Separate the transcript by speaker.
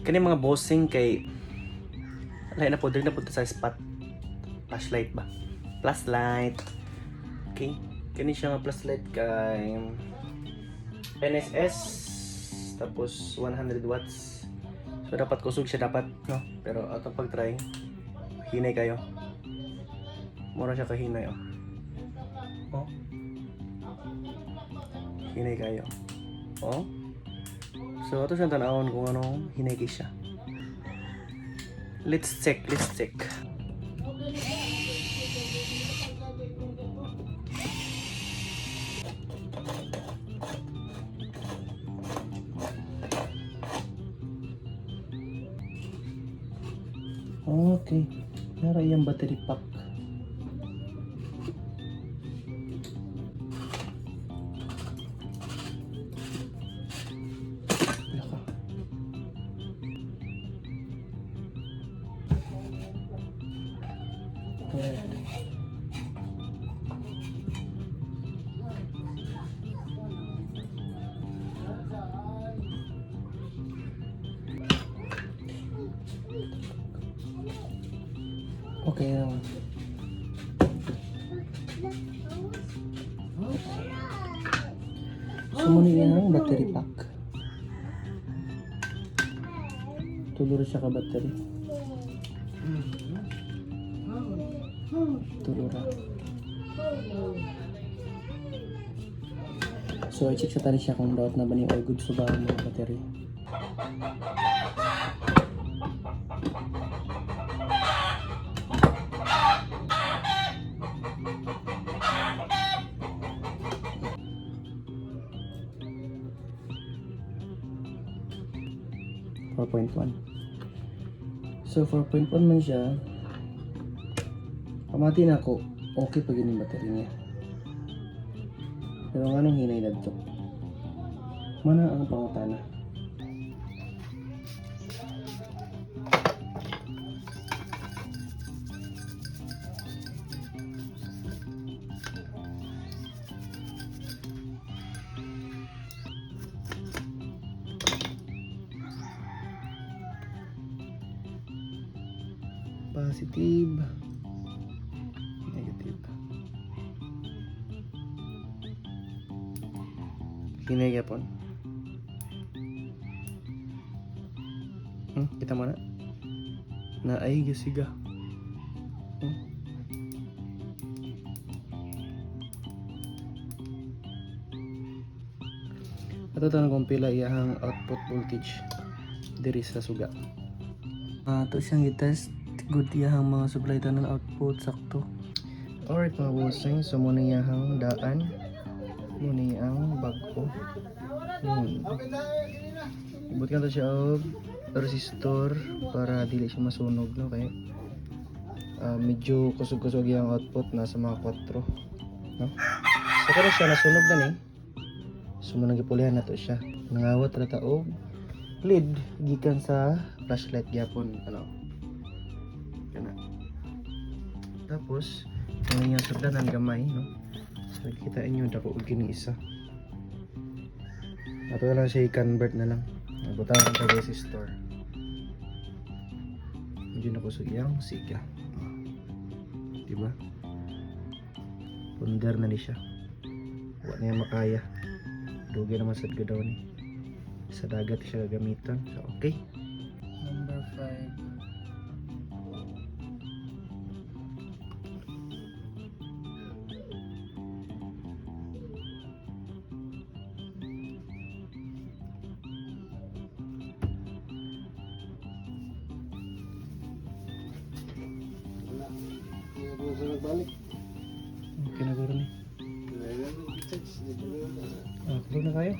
Speaker 1: Kani mga bossing kay lain na po din na punta sa spot. Flashlight ba? Flashlight. Okay. Kani siya nga flashlight kay NSS tapos 100 watts. So dapat kusog siya dapat, no? Pero atong pag-try, hinay kayo. Mura siya kahinay, oh. Oh. Hinay kayo. Oh. So ato siyang tanawon kung ano hinay siya. Let's check. Okay, nara yung battery pack. Okay naman. So muna yung battery pack. Tuluro siya ka battery. Tulura. So i-check sa tali siya kung dapat na ba ni all good so ba ang mga battery. 4.1. So 4.1 man siya. Pamati na ako, okay pag yung battery niya. Pero nga nung hinay na ito. Mana ang pangutana? Positive, negative. Hinay yapon. Kita mana? Na ay gasiga. Ato tanong kung pila iyahang output voltage diri sa suga. Ato siyang i-test. Good iyahang mga supply tanan output sakto. Alright mga bossing, so muna iyahang daan. Muna iyang bago. Ibutkan to siya og resistor para dili siya masunog, no? Kaya medyo kusog-kusog yung output nasa mga 4, no? So kaya siya nasunog na ni. So muna gipulihan na to siya. Nangawat ra ta og lead gikan sa flashlight gyapon, ano? Kana. Tapos ang inyong sugdanan gamay, no? So kita inyo dako og kini isa. Ato lang siya i-convert na lang. Nabutan ang resistor. Medyo na kusog yang siga. Diba? Pundar na ni siya. Wa niya makaya. Dugi naman sa daw ni. Sa dagat siya gagamitan. So okay. Number 5. Okay na guro ni. Tulog na kayo.